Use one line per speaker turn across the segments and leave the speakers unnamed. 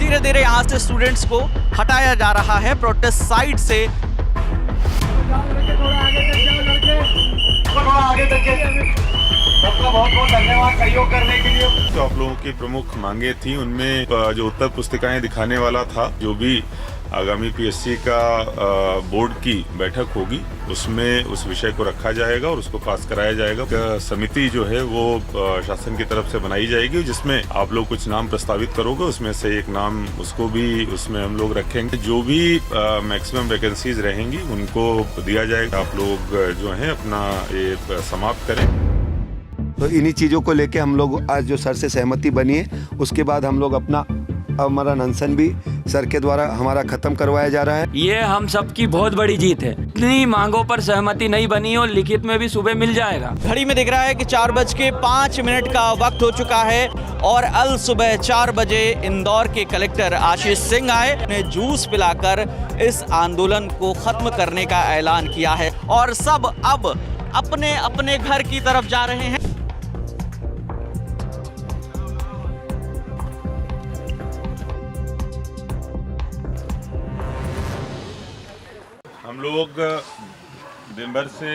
धीरे धीरे यहाँ से स्टूडेंट्स को हटाया जा रहा है प्रोटेस्ट साइड से।
सबका बहुत बहुत धन्यवाद सहयोग करने के लिए। जो आप लोगों की प्रमुख मांगे थी उनमें जो उत्तर पुस्तिकाएं दिखाने वाला था, जो भी आगामी पीएससी का बोर्ड की बैठक होगी उसमें उस विषय को रखा जाएगा और उसको पास कराया जाएगा। समिति जो है वो शासन की तरफ से बनाई जाएगी, जिसमें आप लोग कुछ नाम प्रस्तावित करोगे, उसमें से एक नाम उसको भी उसमें हम लोग रखेंगे। जो भी मैक्सिमम वैकेंसीज रहेंगी उनको दिया जाएगा। आप लोग जो है अपना ये समाप्त करें।
तो इन्हीं चीज़ों को लेके हम लोग आज जो सर से सहमति बनी है, उसके बाद हम लोग अपना अमरण अनशन भी सर के द्वारा हमारा खत्म करवाया जा रहा है।
ये हम सबकी बहुत बड़ी जीत है। इतनी मांगों पर सहमति नहीं बनी और लिखित में भी सुबह मिल जाएगा।
घड़ी में दिख रहा है कि 4:05 का वक्त हो चुका है और अल सुबह 4 बजे इंदौर के कलेक्टर आशीष सिंह आए, ने जूस पिलाकर इस आंदोलन को खत्म करने का ऐलान किया है और सब अब अपने अपने घर की तरफ जा रहे हैं।
हम लोग दिन भर से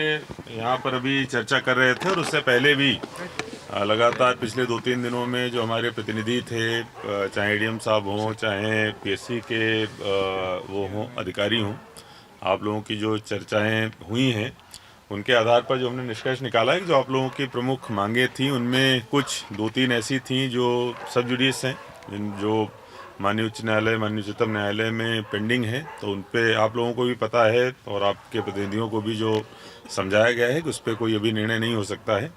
यहाँ पर अभी चर्चा कर रहे थे और उससे पहले भी लगातार पिछले 2-3 दिनों में जो हमारे प्रतिनिधि थे, चाहे एडीएम साहब हों, चाहे पीएससी के वो हों, अधिकारी हों, आप लोगों की जो चर्चाएं हुई हैं उनके आधार पर जो हमने निष्कर्ष निकाला है कि जो आप लोगों की प्रमुख मांगे थी उनमें कुछ 2-3 ऐसी थी जो सब जुडिस हैं, जो माननीय उच्च न्यायालय, माननीय उच्चतम न्यायालय में पेंडिंग है। तो उन पे आप लोगों को भी पता है और आपके प्रतिनिधियों को भी जो समझाया गया है कि उस पर कोई अभी निर्णय नहीं हो सकता है।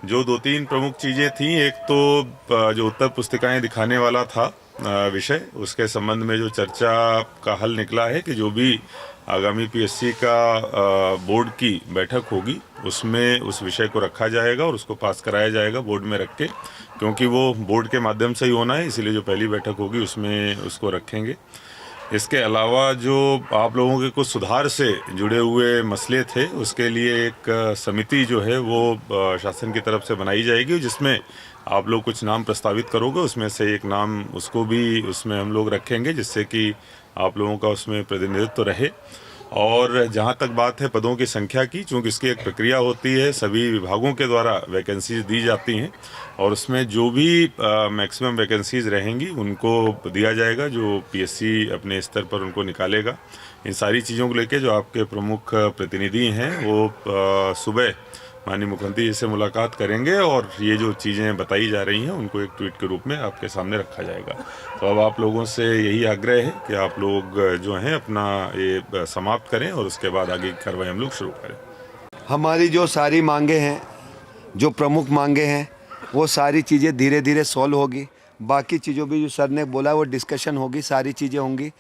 जो 2-3 प्रमुख चीज़ें थीं, एक तो जो उत्तर पुस्तिकाएं दिखाने वाला था विषय, उसके संबंध में जो चर्चा का हल निकला है कि जो भी आगामी पीएससी का बोर्ड की बैठक होगी उसमें उस विषय को रखा जाएगा और उसको पास कराया जाएगा बोर्ड में रख के, क्योंकि वो बोर्ड के माध्यम से ही होना है, इसीलिए जो पहली बैठक होगी उसमें उसको रखेंगे। इसके अलावा जो आप लोगों के कुछ सुधार से जुड़े हुए मसले थे, उसके लिए एक समिति जो है वो शासन की तरफ से बनाई जाएगी, जिसमें आप लोग कुछ नाम प्रस्तावित करोगे, उसमें से एक नाम उसको भी उसमें हम लोग रखेंगे, जिससे कि आप लोगों का उसमें प्रतिनिधित्व रहे। और जहाँ तक बात है पदों की संख्या की, चूँकि इसकी एक प्रक्रिया होती है, सभी विभागों के द्वारा वैकेंसीज दी जाती हैं और उसमें जो भी मैक्सिमम वैकेंसीज रहेंगी उनको दिया जाएगा, जो पीएससी अपने स्तर पर उनको निकालेगा। इन सारी चीज़ों को लेके जो आपके प्रमुख प्रतिनिधि हैं वो सुबह माननीय मुख्यमंत्री जी से मुलाकात करेंगे और ये जो चीज़ें बताई जा रही हैं उनको एक ट्वीट के रूप में आपके सामने रखा जाएगा। तो अब आप लोगों से यही आग्रह है कि आप लोग जो हैं अपना ये समाप्त करें और उसके बाद आगे की कार्रवाई हम लोग शुरू करें।
हमारी जो सारी मांगे हैं, जो प्रमुख मांगे हैं, वो सारी चीज़ें धीरे धीरे सॉल्व होगी। बाकी चीज़ों भी जो सर ने बोला वो डिस्कशन होगी, सारी चीज़ें होंगी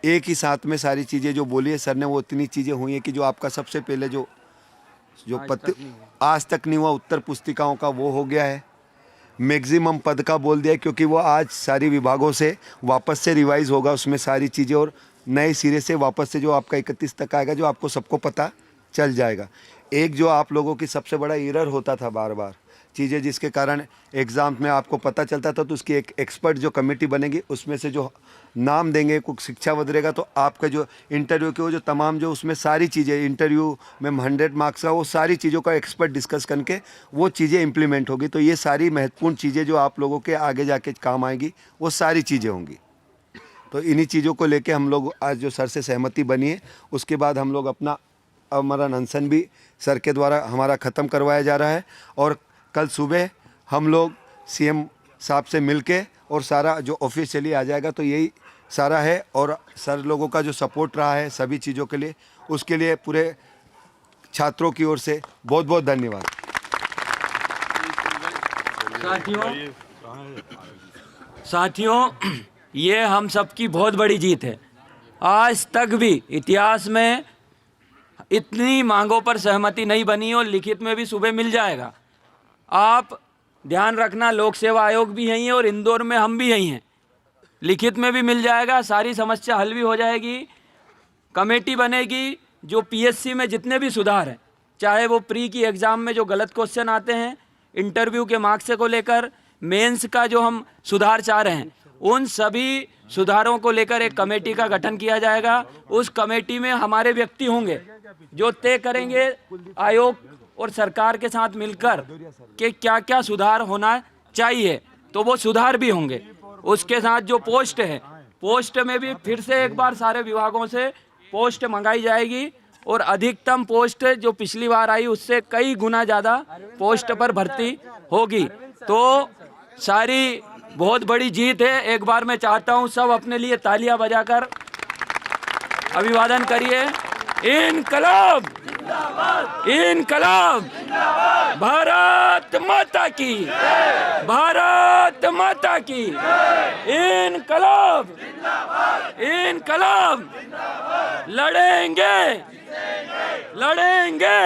एक ही साथ में। सारी चीज़ें जो बोली है सर ने वो इतनी चीज़ें हुई हैं कि जो आपका सबसे पहले जो आज तक नहीं हुआ उत्तर पुस्तिकाओं का वो हो गया है। मैक्सिमम पद का बोल दिया क्योंकि वो आज सारी विभागों से वापस से रिवाइज होगा, उसमें सारी चीज़ें और नए सिरे से वापस से जो आपका 31 तक आएगा, जो आपको सबको पता चल जाएगा। एक जो आप लोगों की सबसे बड़ा एरर होता था बार बार चीज़ें, जिसके कारण एग्ज़ाम में आपको पता चलता था, तो उसकी एक एक्सपर्ट जो कमेटी बनेगी उसमें से जो नाम देंगे, कुछ शिक्षा बदलेगा, तो आपका जो इंटरव्यू के वो जो तमाम जो उसमें सारी चीज़ें इंटरव्यू में 100 मार्क्स का वो सारी चीज़ों का एक्सपर्ट डिस्कस करके वो चीज़ें इम्प्लीमेंट होगी। तो ये सारी महत्वपूर्ण चीज़ें जो आप लोगों के आगे जाके काम आएंगी वो सारी चीज़ें होंगी। तो इन्हीं चीज़ों को लेके हम लोग आज जो सर से सहमति बनी है, उसके बाद हम लोग अपना अमरण अनशन भी सर के द्वारा हमारा ख़त्म करवाया जा रहा है और कल सुबह हम लोग सीएम साहब से मिलके और सारा जो ऑफिशियली आ जाएगा। तो यही सारा है और सर लोगों का जो सपोर्ट रहा है सभी चीज़ों के लिए, उसके लिए पूरे छात्रों की ओर से बहुत बहुत धन्यवाद।
साथियों, ये हम सबकी बहुत बड़ी जीत है। आज तक भी इतिहास में इतनी मांगों पर सहमति नहीं बनी और लिखित में भी सुबह मिल जाएगा। आप ध्यान रखना, लोक सेवा आयोग भी यही है और इंदौर में हम भी यही हैं। लिखित में भी मिल जाएगा, सारी समस्या हल भी हो जाएगी। कमेटी बनेगी, जो पीएससी में जितने भी सुधार हैं, चाहे वो प्री की एग्ज़ाम में जो गलत क्वेश्चन आते हैं, इंटरव्यू के मार्क्स को लेकर, मेंस का जो हम सुधार चाह रहे हैं, उन सभी सुधारों को लेकर एक कमेटी का गठन किया जाएगा। उस कमेटी में हमारे व्यक्ति होंगे जो तय करेंगे आयोग और सरकार के साथ मिलकर कि क्या क्या सुधार होना चाहिए, तो वो सुधार भी होंगे। उसके साथ जो पोस्ट है, पोस्ट में भी फिर से एक बार सारे विभागों से पोस्ट मंगाई जाएगी और अधिकतम पोस्ट जो पिछली बार आई उससे कई गुना ज़्यादा पोस्ट पर भर्ती होगी। तो सारी बहुत बड़ी जीत है। एक बार मैं चाहता हूं सब अपने लिए तालियां बजाकर अभिवादन करिए। इनकलाब इनकलाब, भारत माता की, भारत माता की, इनकलाब इनकलाब, लड़ेंगे लड़ेंगे,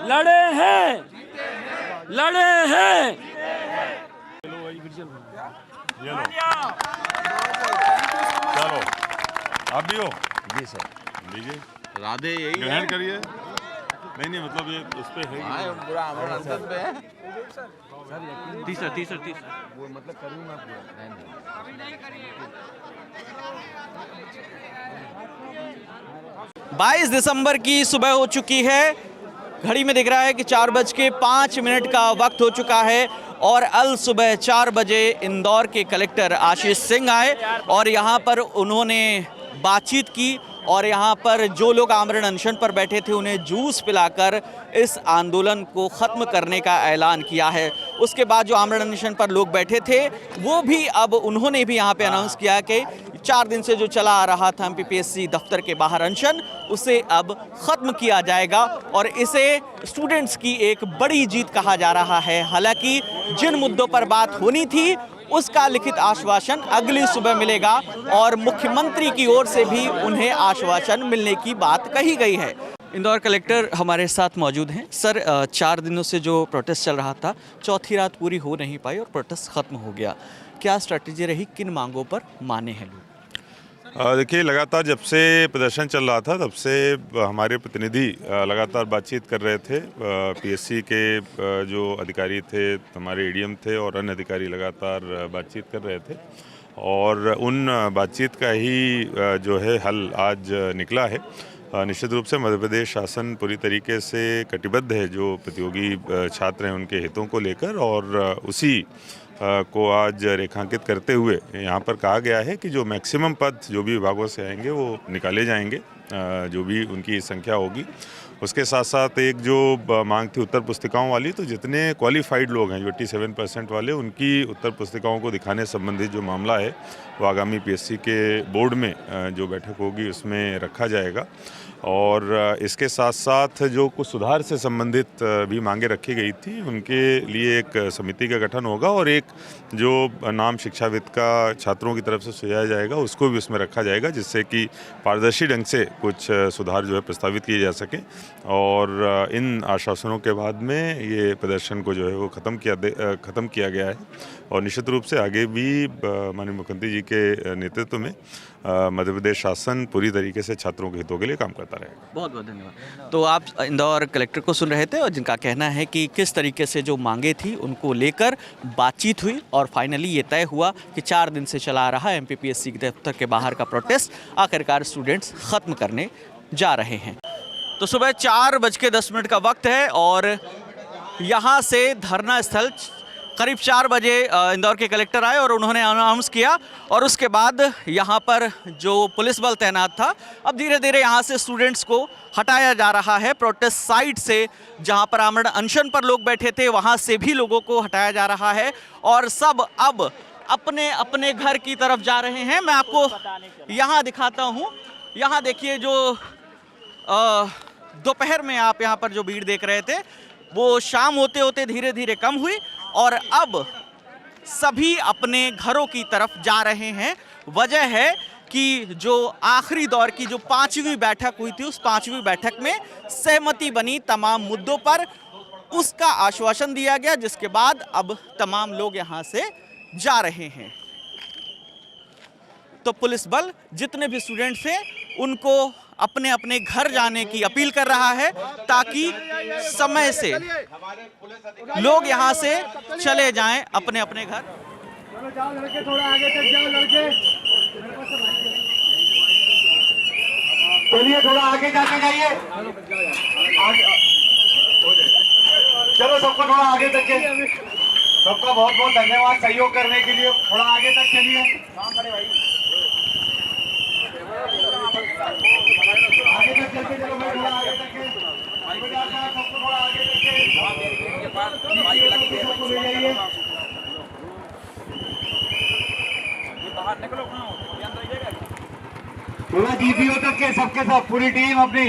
लड़े हैं लड़े हैं।
चलो आप भी हो
जी सर।
लीजिए,
राधे यही है।
ग्रहण करिए। नहीं मतलब ये उस पे है
हाँ, पूरा हमारा अंदर पे है।
तीसरा
वो मतलब करूँगा पूरा।
22 दिसंबर की सुबह हो चुकी है। घड़ी में दिख रहा है कि 4:05 का वक्त हो चुका है और अल सुबह 4 बजे इंदौर के कलेक्टर आशीष सिंह आए और यहाँ पर उन्होंने बातचीत की और यहाँ पर जो लोग आमरण अनशन पर बैठे थे उन्हें जूस पिलाकर इस आंदोलन को ख़त्म करने का ऐलान किया है। उसके बाद जो आमरण अनशन पर लोग बैठे थे वो भी अब उन्होंने भी यहाँ पे अनाउंस किया कि 4 दिन से जो चला आ रहा था MPPSC दफ्तर के बाहर अनशन, उसे अब ख़त्म किया जाएगा और इसे स्टूडेंट्स की एक बड़ी जीत कहा जा रहा है। हालांकि जिन मुद्दों पर बात होनी थी उसका लिखित आश्वासन अगली सुबह मिलेगा और मुख्यमंत्री की ओर से भी उन्हें आश्वासन मिलने की बात कही गई है। इंदौर कलेक्टर हमारे साथ मौजूद हैं। सर, 4 दिनों से जो प्रोटेस्ट चल रहा था, चौथी रात पूरी हो नहीं पाई और प्रोटेस्ट खत्म हो गया। क्या स्ट्रैटेजी रही, किन मांगों पर माने हैं लोग?
देखिए, लगातार जब से प्रदर्शन चल रहा था तब से हमारे प्रतिनिधि लगातार बातचीत कर रहे थे। PSC के जो अधिकारी थे, हमारे ADM थे और अन्य अधिकारी लगातार बातचीत कर रहे थे और उन बातचीत का ही जो है हल आज निकला है। निश्चित रूप से मध्य प्रदेश शासन पूरी तरीके से कटिबद्ध है जो प्रतियोगी छात्र हैं उनके हितों को लेकर, और उसी को आज रेखांकित करते हुए यहाँ पर कहा गया है कि जो मैक्सिमम पद जो भी विभागों से आएंगे वो निकाले जाएंगे, जो भी उनकी संख्या होगी। उसके साथ साथ एक जो मांग थी उत्तर पुस्तिकाओं वाली, तो जितने क्वालिफाइड लोग हैं जो 87% वाले, उनकी उत्तर पुस्तिकाओं को दिखाने संबंधित जो मामला है वो आगामी PSC के बोर्ड में जो बैठक होगी उसमें रखा जाएगा। और इसके साथ साथ जो कुछ सुधार से संबंधित भी मांगे रखी गई थी उनके लिए एक समिति का गठन होगा और एक जो नाम शिक्षाविद का छात्रों की तरफ से सुझाया जाएगा उसको भी उसमें रखा जाएगा, जिससे कि पारदर्शी ढंग से कुछ सुधार जो है प्रस्तावित किए जा सकें। और इन आश्वासनों के बाद में ये प्रदर्शन को जो है वो ख़त्म किया गया है और निश्चित रूप से आगे भी माननीय मुख्यमंत्री जी के नेतृत्व में मध्य प्रदेश शासन पूरी तरीके से छात्रों के हितों के लिए काम करता रहेगा।
बहुत बहुत धन्यवाद। तो आप इंदौर कलेक्टर को सुन रहे थे और जिनका कहना है कि किस तरीके से जो मांगे थी उनको लेकर बातचीत हुई और फाइनली ये तय हुआ कि 4 दिन से चला आ रहा MPPSC के दफ्तर के बाहर का प्रोटेस्ट आखिरकार स्टूडेंट्स ख़त्म करने जा रहे हैं। तो सुबह 4:10 का वक्त है और यहाँ से धरना स्थल करीब 4 बजे इंदौर के कलेक्टर आए और उन्होंने अनाउंस किया और उसके बाद यहाँ पर जो पुलिस बल तैनात था, अब धीरे धीरे यहाँ से स्टूडेंट्स को हटाया जा रहा है। प्रोटेस्ट साइट से जहाँ पर आमरण अनशन पर लोग बैठे थे वहाँ से भी लोगों को हटाया जा रहा है और सब अब अपने अपने घर की तरफ जा रहे हैं। मैं आपको यहाँ दिखाता हूँ। यहाँ देखिए, जो दोपहर में आप यहाँ पर जो भीड़ देख रहे थे वो शाम होते होते धीरे धीरे कम हुई और अब सभी अपने घरों की तरफ जा रहे हैं। वजह है कि जो आखिरी दौर की जो 5वीं बैठक हुई थी उस 5वीं बैठक में सहमति बनी तमाम मुद्दों पर, उसका आश्वासन दिया गया, जिसके बाद अब तमाम लोग यहाँ से जा रहे हैं। तो पुलिस बल जितने भी स्टूडेंट्स हैं उनको अपने अपने घर जाने की अपील कर रहा है ताकि समय से लोग यहाँ से चले जाएं अपने अपने घर।
जाओ लड़के, थोड़ा आगे तक जाओ लड़के। चलिए थोड़ा आगे जाके जाइए। चलो सबको थोड़ा आगे तक के, सबका बहुत बहुत धन्यवाद सहयोग करने के लिए। थोड़ा आगे तक चलिए, आगे तक चलते चलो भाई, थोड़ा आगे तक के सबको थोड़ा आगे तक के सबको ले जाइए। थोड़ा जीपीओ तक के सबके सब पूरी टीम अपनी